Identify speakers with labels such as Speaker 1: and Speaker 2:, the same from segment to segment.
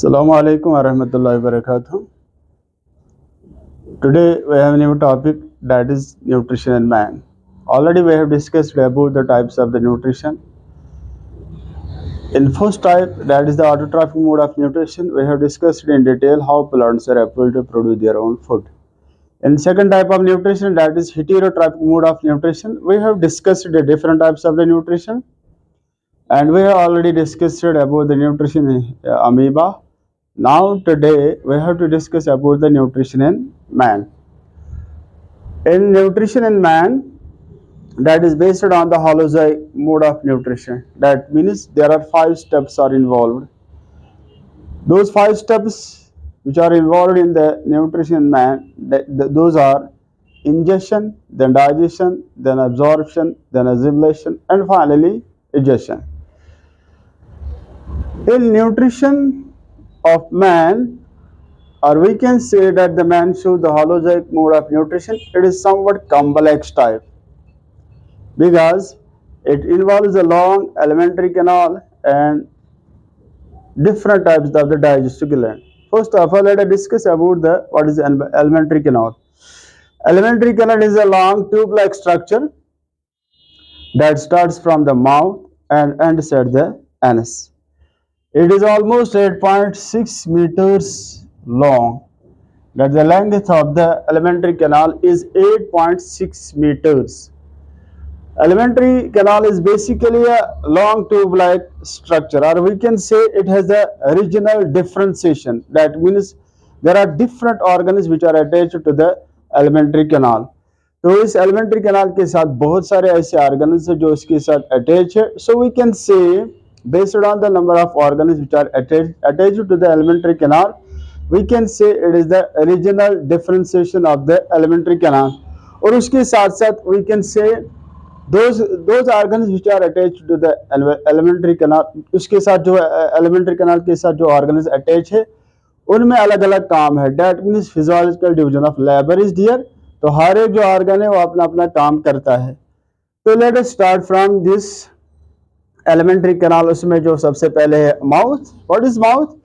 Speaker 1: Assalamu alaikum warahmatullahi wabarakatuh. Today we have a new topic, that is nutrition in man. Already we have discussed about the types of the nutrition. In first type, that is the autotrophic mode of nutrition, we have discussed in detail how plants are able to produce their own food. In second type of nutrition, that is heterotrophic mode of nutrition, we have discussed the different types of the nutrition, and we have already discussed about the nutrition in amoeba. Now today we have to discuss about the nutrition in man. In nutrition in man, that is based on the holozoic mode of nutrition. That means there are 5 steps are involved. Those 5 steps which are involved in the nutrition in man, those are ingestion, then digestion, then absorption, then assimilation, and finally digestion. In nutrition of man, or we can say that the man shows the holozoic mode of nutrition, it is somewhat complex type because it involves a long alimentary canal and different types of the digestive gland. First of all, let us discuss about the what is alimentary canal. Alimentary canal is a long tube-like structure that starts from the mouth and ends at the anus. It is almost 8.6 meters long. That the length of the alimentary canal is 8.6 meters. Alimentary canal is basically a long tube-like structure, or we can say it has a regional differentiation. That means there are different organs which are attached to the alimentary canal. तो इस alimentary canal के साथ बहुत सारे ऐसे organs हैं जो इसके साथ attached है. So we can say based on the number of organs which are attached to the alimentary canal, we can say it is the regional differentiation of the alimentary canal. और उसके साथ साथ we can say those organs which are attached to the alimentary canal, उसके साथ जो alimentary canal के साथ जो organs attached है उनमें अलग अलग काम है. That means physiological division of labor is there. तो हर एक जो organ है वो अपना अपना काम करता है. तो let us start from this alimentary canal. उसमें जो सबसे पहले है mouth. What is mouth?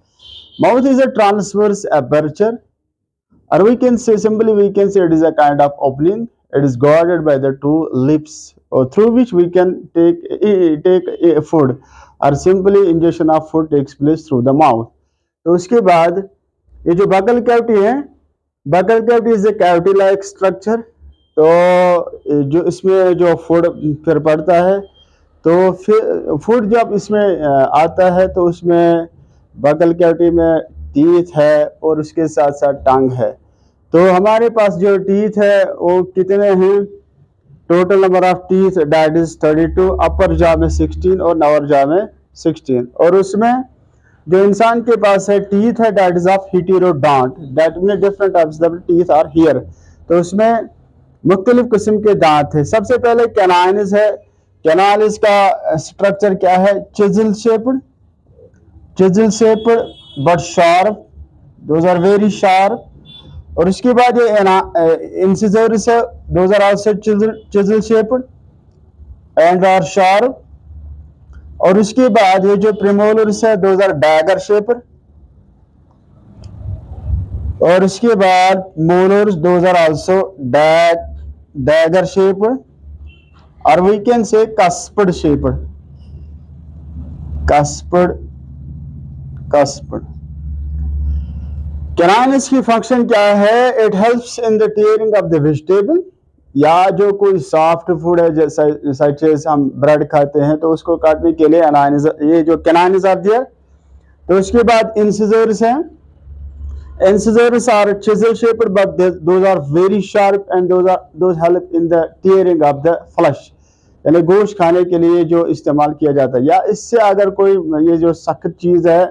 Speaker 1: Mouth is a transverse aperture, or we can say simply we can say it is a kind of opening. It is guarded by the 2 lips, or through which we can take food, or simply ingestion of food takes place through the mouth. तो उसके बाद ये जो buccal cavity है, buccal cavity is a cavity like structure. तो जो इसमें जो फूड फिर पड़ता है, तो फिर फूड जब इसमें आता है तो उसमें बकल कैविटी में टीथ है और उसके साथ साथ टंग है. तो हमारे पास जो टीथ है वो कितने हैं? Total number of teeth that is 32. Upper jaw में 16 और लोअर जॉ में 16. और उसमें जो इंसान के पास है टीथ है that is of heterodont. That mean different types of teeth are here. तो उसमें मुख्तलिफ किस्म के दांत है. सबसे पहले कैनाइनस है. कैनाइनस का स्ट्रक्चर क्या है? Chisel shaped but sharp, those are very sharp. और उसके बाद ये इंसिजर्स है, those are also chisel shaped and are sharp. और उसके बाद ये जो प्रीमोलर्स है दोज आर डैगर शेप्ड. और उसके बाद molars those are also dagger shaped, और we can say cusped shaped. Canines की फंक्शन क्या है? It helps in the tearing of the vegetable, या जो कोई सॉफ्ट फूड है जैसे हम ब्रेड खाते हैं तो उसको काटने के लिए ये जो कैनाइनस आर देयर. तो उसके बाद इंसिजर्स हैं. Incisors are chisel shaped but those are very sharp and those help in the tearing of the flesh, यानी गोश्त खाने के लिए जो इस्तेमाल किया जाता है. या इससे अगर कोई ये जो सख्त चीज़ है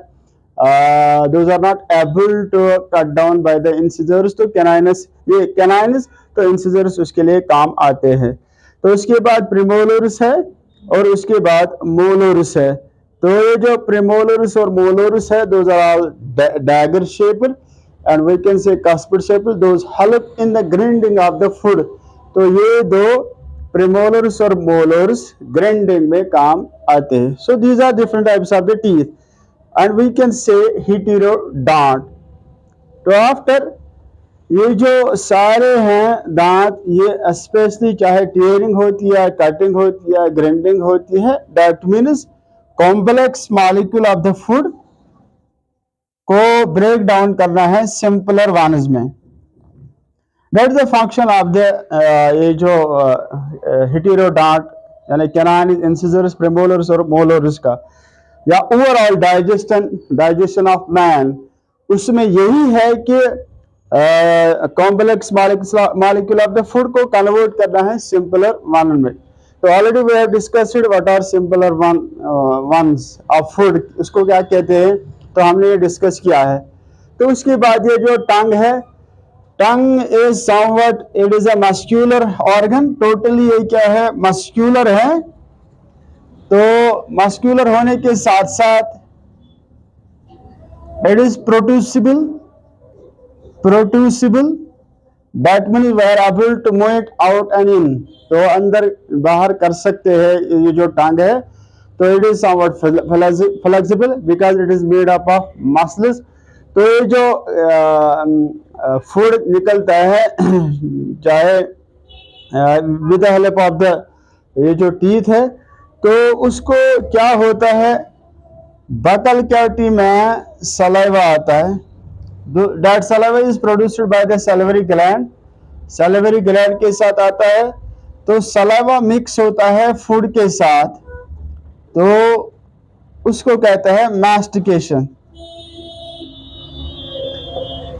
Speaker 1: those are not able to cut down by the incisors, तो कैनाइनस तो इंसिजर्स उसके लिए काम आते हैं. तो उसके बाद प्रीमोलर्स है और उसके बाद मोलर्स है. तो ये जो प्रीमोलर्स और मोलर्स है those are all dagger shaped and we can say cusped shaped. Those help in the grinding of the food. तो ये दो प्रीमोलर्स और मोलर्स ग्राइंडिंग में काम आते हैं. So these are different types of the teeth. and we can say heterodont. तो after ये जो सारे हैं दांत, ये स्पेशली चाहे टीयरिंग होती है, कटिंग होती है, ग्राइंडिंग होती है, that means complex molecule of the food को ब्रेक डाउन करना है सिंपलर वंस में. That is the function of the ये जो हेटेरोडॉन्ट यानी कैनाइन इंसिजर्स, प्रेमोलर्स और मोलर्स का, या ओवरऑल डाइजेशन ऑफ मैन, उसमें यही है कि complex molecule of the food को कन्वर्ट करना है सिंपलर वन में. तो already we have discussed what are simpler ones of food, उसको क्या कहते हैं, तो हमने ये डिस्कस किया है. तो उसके बाद ये जो टंग है, tongue is somewhat, it is a muscular organ. Totally ये क्या है, मस्क्यूलर है. तो मस्क्यूलर होने के साथ साथ it is producible, that means we are able to move it out and in. तो अंदर बाहर कर सकते हैं ये जो टंग है. तो it is somewhat flexible because it is made up of muscles. तो ये जो फूड निकलता है चाहे with the help of the ये जो टीथ है, तो उसको क्या होता है, बकल कैविटी में सलाइवा आता है. That saliva is produced by the salivary gland. Salivary gland के साथ आता है. तो सलाइवा मिक्स होता है फूड के साथ, तो उसको कहते हैं mastication.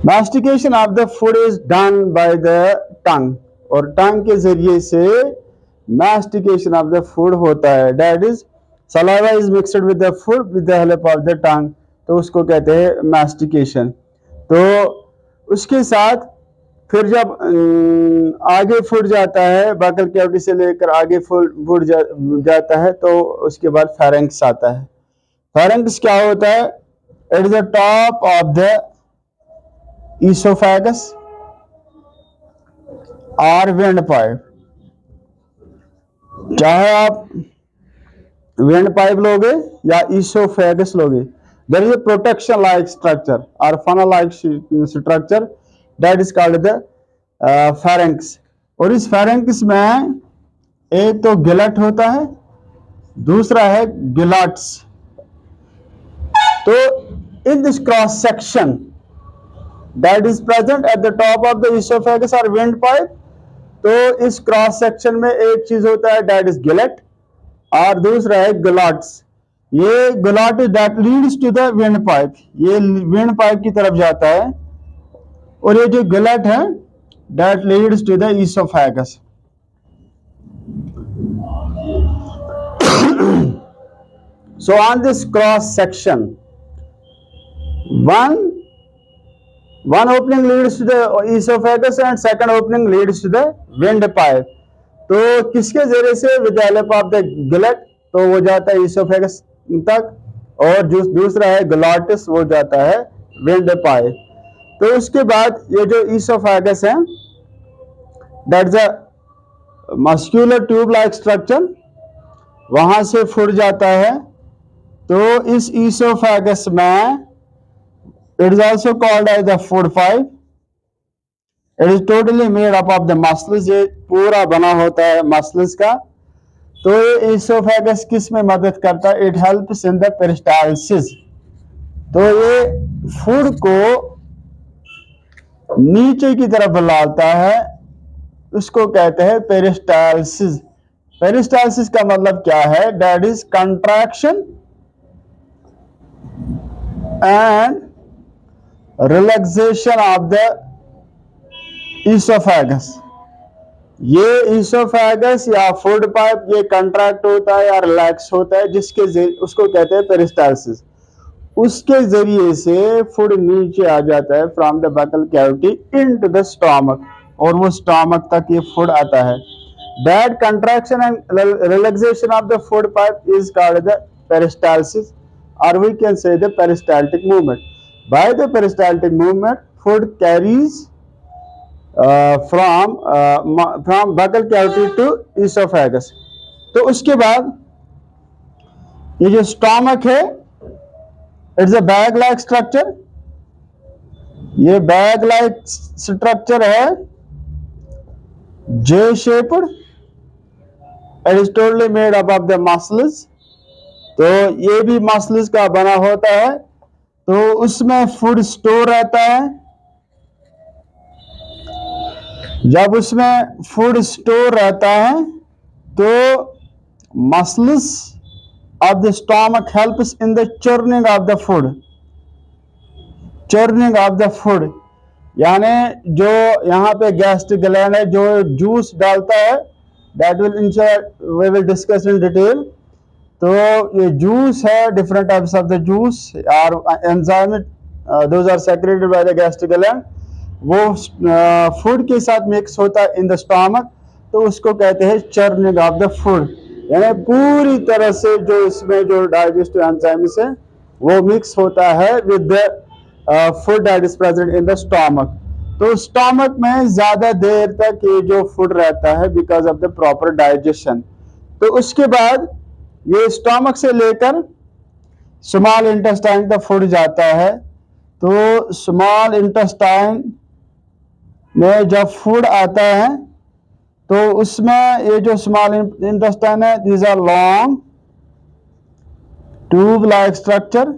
Speaker 1: Mastication of the food is done by the tongue, और टंग के जरिए से मास्टिकेशन ऑफ द फूड होता है. That is saliva is mixed with the food with the help of the tongue, तो उसको कहते हैं मास्टिकेशन. तो उसके साथ फिर जब आगे फूड जाता है, बकल कैविटी से लेकर आगे फूड जाता है, तो उसके बाद फेरेंक्स आता है. फेरेंक्स क्या होता है, it is the top of the oesophagus और विंड पाइप. चाहे आप विंड पाइप लोगे या ईसोफेगस लोगे, there is a protection like structure और funnel like structure, that is called the pharynx. और इस फेरेंक्स में एक तो गिलट होता है, दूसरा है गिलट्स. तो in this cross section that is present at the top of the esophagus or windpipe, तो इस क्रॉस सेक्शन में एक चीज होता है that is gullet और दूसरा है glottis. ये glot that leads to the windpipe, ये windpipe की तरफ जाता है, और ये जो gullet है that leads to the esophagus. So on this cross section, one opening leads to the esophagus and second opening leads to the windpipe. तो किसके जरिए से, with the help of the gullet, तो वो जाता है esophagus तक, और जो दूसरा है ग्लॉटिस, वो जाता है windpipe. तो उसके बाद ये जो esophagus है, that's a muscular tube like structure, वहां से फूड जाता है. तो इस esophagus में it is also called as the food pipe. It is totally made up of the muscles, ये पूरा बना होता है muscles का. तो ये esophagus किस में मदद करता है, it helps in the peristalsis. तो ये फूड को नीचे की तरफ लाता है, उसको कहते हैं पेरिस्टालसिस. पेरिस्टालसिस का मतलब क्या है, that is contraction and relaxation of the oesophagus. ये ईसोफेगस या फूड पाइप ये कंट्रैक्ट होता है या रिलैक्स होता है, जिसके उसको कहते हैं पेरिस्टालसिस. उसके जरिए से फूड नीचे आ जाता है from the buccal cavity into the stomach, और वो स्टमक तक ये फूड आता है. That contraction and relaxation of the food pipe is called the peristalsis, और we can say the peristaltic movement. By the peristaltic movement, food carries from buccal cavity to esophagus. तो उसके बाद ये जो स्टमक है, it's a bag like structure, ये bag like structure है, जे shaped, it is totally made up of the muscles. तो ये भी मसल्स का बना होता है, तो उसमें फूड स्टोर रहता है। जब उसमें फूड स्टोर रहता है तो muscles of the stomach helps in the churning of the food, churning of the food, यानी जो यहाँ पे गैस्ट्रिक ग्लैंड है जो जूस डालता है, that will we will discuss in detail. तो ये जूस है, different types of the juice are enzyme, those are secreted by the gastric gland, वो फूड के साथ मिक्स होता है इन द स्टमक, तो उसको कहते हैं चर्निंग ऑफ द फूड, यानी पूरी तरह से जो इसमें जो डाइजेस्टिव एंजाइम्स है वो मिक्स होता है with the food that is present in the stomach. तो स्टमक में ज्यादा देर तक ये जो फूड रहता है because of the proper digestion. तो उसके बाद ये स्टमक से लेकर स्मॉल इंटेस्टाइन तक फूड जाता है। तो स्मॉल इंटेस्टाइन में जब फूड आता है तो उसमें ये जो स्मॉल इंटेस्टाइन है, these are long tube like structure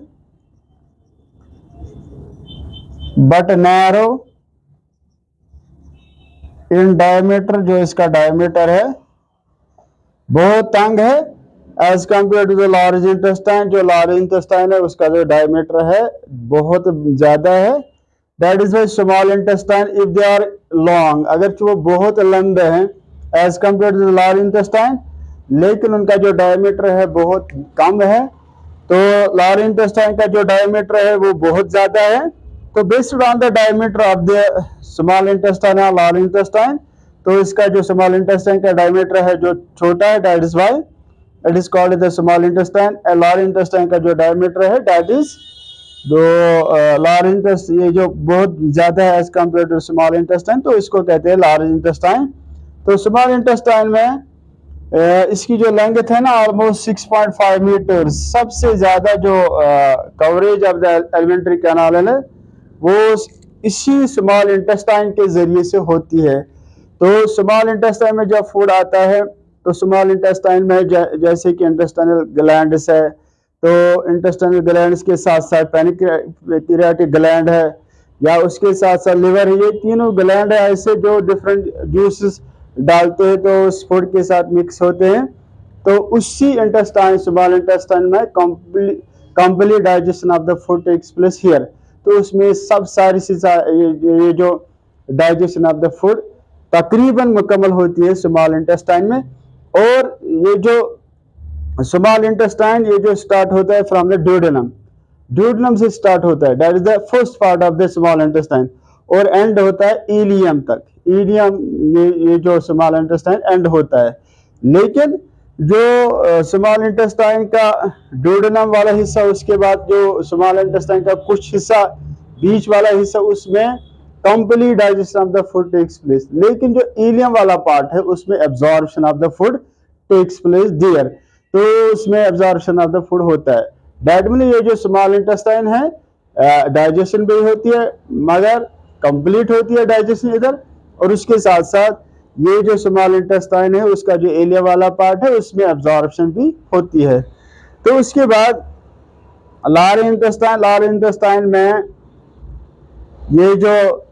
Speaker 1: but narrow in diameter, जो इसका डायमीटर है बहुत तंग है as compare to the large intestine. जो लार्ज इंटेस्टाइन है उसका जो डायमीटर है बहुत ज्यादा है, that is why small intestine if they are long, अगर वो बहुत लंबे हैं as compare to the large intestine, लेकिन उनका जो डायमीटर है बहुत कम है। तो लार्ज इंटेस्टाइन का जो डायमीटर है वो बहुत ज्यादा है। तो based on the diameter of the small intestine और लार्ज इंटेस्टाइन, तो इसका जो स्मॉल इंटेस्टाइन का डायमीटर है जो छोटा है, that is why it is called the small intestine. Large intestine का जो डायमीटर है that is too large intestine, ये जो बहुत ज्यादा है as compare to small intestine, तो इसको कहते हैं लार्ज इंटेस्टाइन। तो स्मॉल इंटेस्टाइन में इसकी जो लेंथ है ना ऑलमोस्ट 6.5 मीटर, सबसे ज्यादा जो coverage of the alimentary canal है वो इसी स्मॉल इंटेस्टाइन के जरिए से होती है। तो स्मॉल इंटेस्टाइन में जब फूड आता है तो स्मॉल इंटेस्टाइन में जैसे कि इंटेस्टाइनल ग्लैंड्स है, तो इंटेस्टाइनल ग्लैंड्स के साथ साथ पैनक्रियाटिक ग्लैंड है या उसके साथ साथ लिवर है, ये तीनों ग्लैंड है ऐसे जो डिफरेंट जूसेस डालते हैं तो उस फूड के साथ मिक्स होते हैं। तो उसी इंटेस्टाइन स्मॉल इंटेस्टाइन में complete digestion of the food takes place here. तो उसमें सब सारी ये जो डाइजेशन ऑफ द फूड तकरीबन मुकम्मल होती है स्मॉल इंटेस्टाइन में। और ये जो स्मॉल इंटेस्टाइन ये जो स्टार्ट होता है फ्रॉम द ड्यूडेनम, ड्यूडेनम से स्टार्ट होता है, that is the first part of the small intestine, और एंड होता है इलियम तक। इलियम ये जो स्मॉल इंटेस्टाइन एंड होता है। लेकिन जो स्मॉल इंटेस्टाइन का ड्यूडेनम वाला हिस्सा, उसके बाद जो स्मॉल इंटेस्टाइन का कुछ हिस्सा बीच वाला हिस्सा, उसमें complete digestion of the food takes place. लेकिन जो इलियम वाला पार्ट है उसमें absorption of the food takes place there, तो उसमें एब्जॉर्प्शन ऑफ द फूड होता है। दैट मीन ये जो स्मॉल इंटेस्टाइन है डाइजेशन भी होती है मगर कंप्लीट होती है डाइजेशन इधर, और उसके साथ साथ ये जो स्मॉल इंटेस्टाइन है उसका जो एलिया वाला पार्ट है उसमें एब्जॉर्प्शन भी होती है। तो उसके बाद लार्ज इंटेस्टाइन में ये जो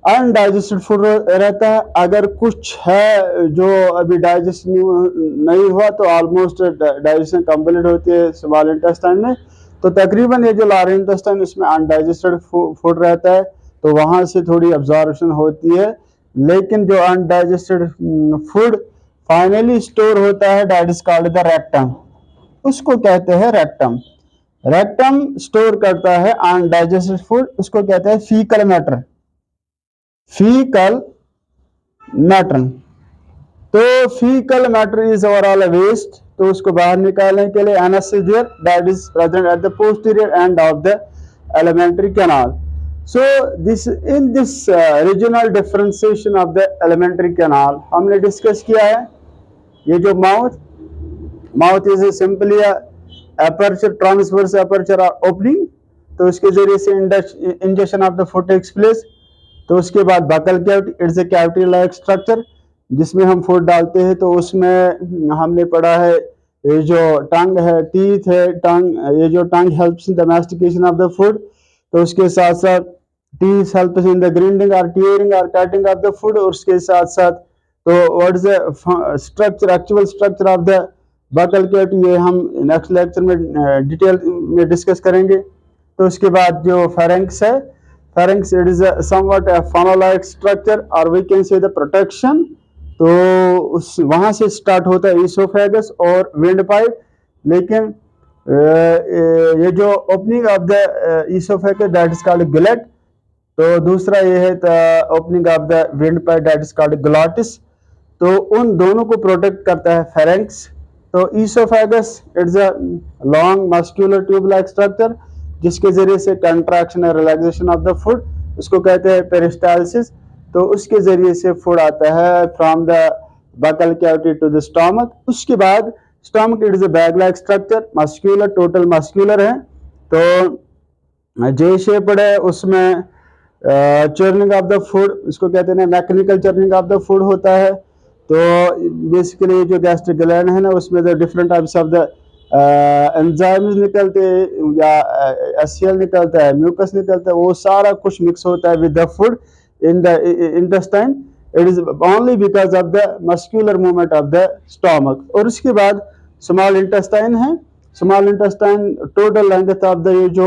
Speaker 1: अनडाइजेस्टेड फूड रहता है, अगर कुछ है जो अभी डाइजेस्ट नहीं हुआ तो ऑलमोस्ट डाइजेशन कंप्लीट होती है स्मॉल इंटेस्टाइन में। तो तकरीबन ये जो लार्ज इंटेस्टाइन उसमें अनडाइजेस्टेड फूड रहता है तो वहां से थोड़ी एब्जॉर्प्शन होती है, लेकिन जो अनडाइजेस्टेड फूड फाइनली स्टोर होता है that is called the rectum, उसको कहते हैं रेक्टम। रेक्टम स्टोर करता है अनडाइजेस्टेड फूड, उसको कहते हैं फीकल मैटर, फीकल मैटर। तो faecal matter is overall waste, तो उसको बाहर निकालने के लिए anus is there that is present at the posterior end of the alimentary canal. So in this regional differentiation of the alimentary canal हमने discuss किया है। ये जो mouth is simply aperture, transverse aperture और ओपनिंग, तो उसके जरिए से injection of the food takes place. तो उसके बाद buccal cavity, it's a cavity like structure जिसमें हम फूड डालते हैं। तो उसमें हमने पढ़ा है ये जो टंग है, टीथ है, टंग, ये जो tongue helps in the mastication of the food. तो उसके साथ साथ teeth helps in the grinding और टीयरिंग और कटिंग ऑफ द फूड। और उसके साथ साथ तो what is the structure, actual structure of the buccal cavity, ये हम नेक्स्ट लेक्चर में डिटेल में डिस्कस करेंगे। तो उसके बाद जो फेरेंक्स है, pharynx it is somewhat a funnel like structure और we can say the protection. तो उस वहां से स्टार्ट होता है ईसोफेगस और विंड पाइप। लेकिन ये जो opening of the oesophagus that is called Gillette. तो दूसरा ये है opening of the wind pipe that is called glottis. तो उन दोनों को प्रोटेक्ट करता है फेरेंक्स। तो oesophagus it's a long muscular tube like structure जिसके जरिए से कंट्रैक्शन और रिलैक्सेशन ऑफ द फूड, उसको कहते हैं पेरिस्टालसिस। तो उसके जरिए से फूड आता है from the buccal cavity to the stomach. उसके बाद stomach it is a bag like structure, muscular, total muscular है। तो जे शेप्ड है, उसमें चर्निंग ऑफ द फूड, इसको कहते हैं mechanical churning of the food होता है। तो बेसिकली जो गैस्ट्रिक ग्लैंड है ना, उसमें the different types of the enzymes निकलते हैं या एससीएल निकलता है, म्यूकस निकलता है, वो सारा कुछ मिक्स होता है with the food in the intestine. It is only because of the muscular movement of the stomach. और उसके बाद small intestine है। small intestine total length of the ये जो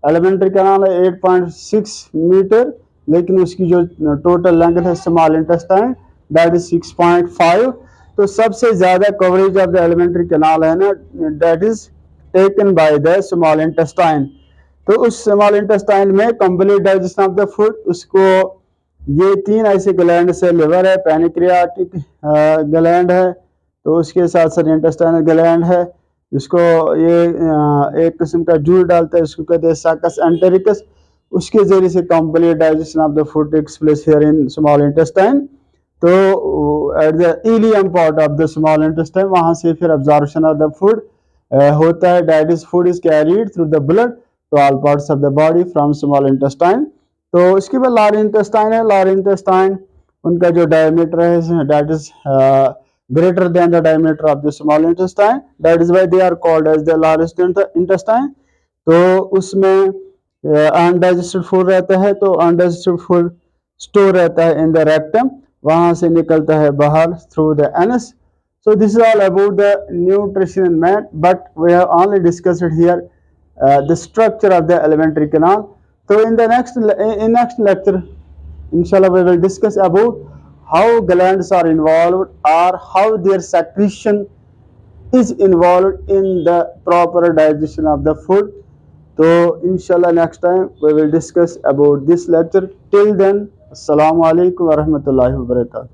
Speaker 1: alimentary canal है 8.6 मीटर, लेकिन उसकी जो total length है small intestine that is 6.5। तो सबसे ज्यादा coverage of the alimentary canal है ना, that is taken by the small intestine। तो उस स्मॉल इंटेस्टाइन में complete digestion of the food, उसको ये तीन ऐसे ग्लैंड से, लिवर है, पैनिक्रियाटिक ग्लैंड है, तो उसके साथ साथ इंटेस्टाइनल ग्लैंड है, जिसको ये एक किस्म का जूस डालता है, इसको कहते हैं साकस एंटेरिकस। उसके जरिए से complete digestion of the food takes place here in small intestine. तो at the ileum part of the small intestine, वहां से फिर अब्जॉर्प्शन ऑफ द फूड होता है। Digest food is carried through the blood to all parts of the body from small intestine. तो इसके बाद large intestine है। लार्ज इंटेस्टाइन उनका जो डायमीटर है that is greater than the diameter of the small intestine, that is why they are called as the largest intestine। तो उसमें undigested food रहता है, तो अनडाइजेस्टेड फूड स्टोर रहता है इन द रेक्टम, वहां से निकलता है बाहर through the anus. So this is all about the nutrition in man, but we have only discussed here the structure of the alimentary canal. So in the next lecture, inshallah, we will discuss about how glands are involved or how their secretion is involved in the proper digestion of the food. So inshallah next time we will discuss about this lecture. Till then, assalamu alaikum wa rahmatullahi wa barakatuh.